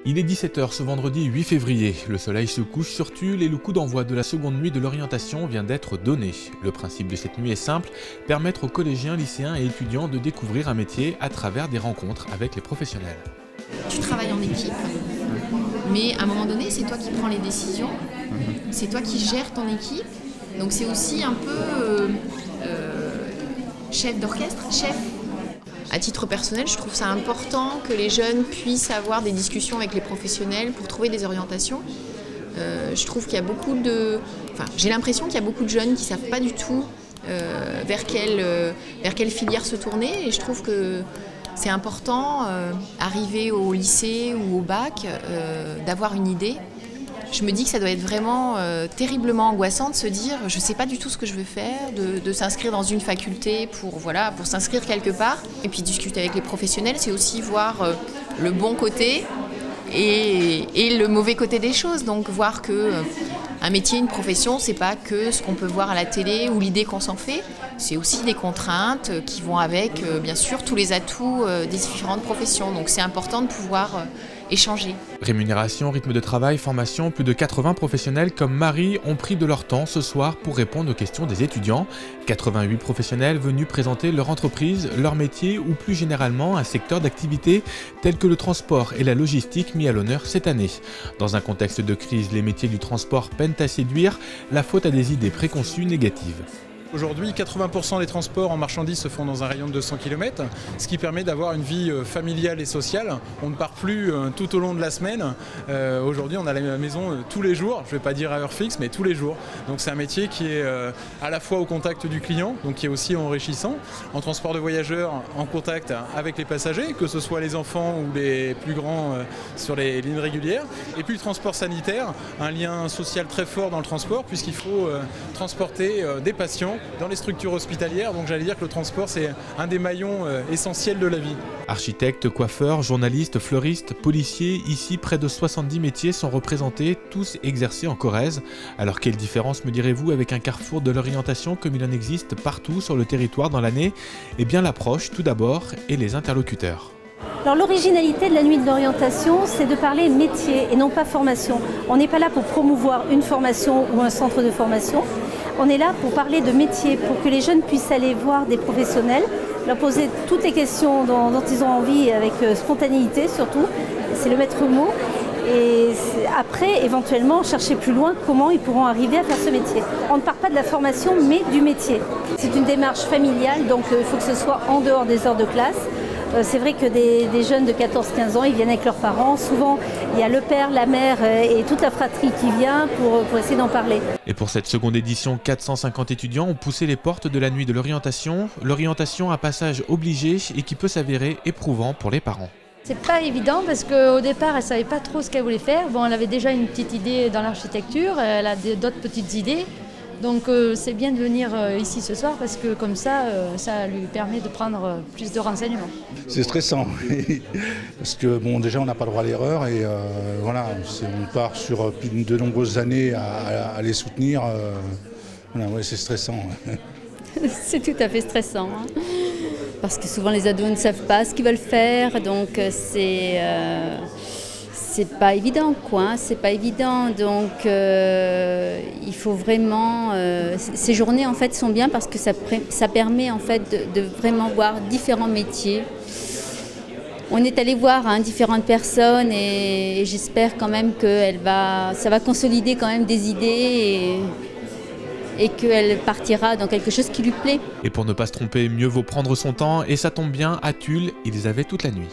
Il est 17 h ce vendredi 8 février. Le soleil se couche sur Tulle et le coup d'envoi de la seconde nuit de l'orientation vient d'être donné. Le principe de cette nuit est simple, permettre aux collégiens, lycéens et étudiants de découvrir un métier à travers des rencontres avec les professionnels. Tu travailles en équipe, mais à un moment donné, c'est toi qui prends les décisions, c'est toi qui gères ton équipe. Donc c'est aussi un peu chef d'orchestre, chef. À titre personnel, je trouve ça important que les jeunes puissent avoir des discussions avec les professionnels pour trouver des orientations. Je trouve qu'il y a j'ai l'impression qu'il y a beaucoup de jeunes qui ne savent pas du tout vers quelle filière se tourner. Et je trouve que c'est important, arriver au lycée ou au bac, d'avoir une idée. Je me dis que ça doit être vraiment terriblement angoissant de se dire je ne sais pas du tout ce que je veux faire, de s'inscrire dans une faculté pour s'inscrire quelque part. Et puis discuter avec les professionnels, c'est aussi voir le bon côté et le mauvais côté des choses. Donc voir qu'un métier, une profession, c'est pas que ce qu'on peut voir à la télé ou l'idée qu'on s'en fait. C'est aussi des contraintes qui vont avec, bien sûr, tous les atouts des différentes professions. Donc c'est important de pouvoir échanger. Rémunération, rythme de travail, formation, plus de 80 professionnels comme Marie ont pris de leur temps ce soir pour répondre aux questions des étudiants. 88 professionnels venus présenter leur entreprise, leur métier ou plus généralement un secteur d'activité tel que le transport et la logistique mis à l'honneur cette année. Dans un contexte de crise, les métiers du transport peinent à séduire, la faute à des idées préconçues négatives. Aujourd'hui, 80% des transports en marchandises se font dans un rayon de 200 km, ce qui permet d'avoir une vie familiale et sociale. On ne part plus tout au long de la semaine. Aujourd'hui, on a la maison tous les jours, je ne vais pas dire à heure fixe, mais tous les jours. Donc c'est un métier qui est à la fois au contact du client, donc qui est aussi enrichissant. En transport de voyageurs, en contact avec les passagers, que ce soit les enfants ou les plus grands sur les lignes régulières. Et puis le transport sanitaire, un lien social très fort dans le transport, puisqu'il faut transporter des patients dans les structures hospitalières, donc j'allais dire que le transport c'est un des maillons essentiels de la vie. Architectes, coiffeurs, journalistes, fleuristes, policiers, ici près de 70 métiers sont représentés, tous exercés en Corrèze. Alors quelle différence me direz-vous avec un carrefour de l'orientation comme il en existe partout sur le territoire dans l'année? Eh bien l'approche tout d'abord et les interlocuteurs. Alors l'originalité de la nuit de l'orientation, c'est de parler métier et non pas formation. On n'est pas là pour promouvoir une formation ou un centre de formation. On est là pour parler de métier, pour que les jeunes puissent aller voir des professionnels, leur poser toutes les questions dont ils ont envie avec spontanéité surtout. C'est le maître mot. Et après, éventuellement, chercher plus loin comment ils pourront arriver à faire ce métier. On ne part pas de la formation, mais du métier. C'est une démarche familiale, donc il faut que ce soit en dehors des heures de classe. C'est vrai que des jeunes de 14-15 ans, ils viennent avec leurs parents. Souvent, il y a le père, la mère et toute la fratrie qui vient pour essayer d'en parler. Et pour cette seconde édition, 450 étudiants ont poussé les portes de la nuit de l'orientation. L'orientation, un passage obligé et qui peut s'avérer éprouvant pour les parents. C'est pas évident parce qu'au départ, elle ne savait pas trop ce qu'elle voulait faire. Bon, elle avait déjà une petite idée dans l'architecture, elle a d'autres petites idées. Donc c'est bien de venir ici ce soir parce que comme ça, ça lui permet de prendre plus de renseignements. C'est stressant parce que bon, déjà on n'a pas le droit à l'erreur et voilà, on part sur de nombreuses années à les soutenir. Voilà, ouais, c'est stressant. C'est tout à fait stressant hein, parce que souvent les ados ne savent pas ce qu'ils veulent faire, donc c'est pas évident quoi, c'est pas évident, donc il faut vraiment, ces journées en fait sont bien parce que ça permet en fait de vraiment voir différents métiers. On est allé voir différentes personnes et j'espère quand même que ça va consolider quand même des idées et qu'elle partira dans quelque chose qui lui plaît. Et pour ne pas se tromper, mieux vaut prendre son temps et ça tombe bien, à Tulle, ils avaient toute la nuit.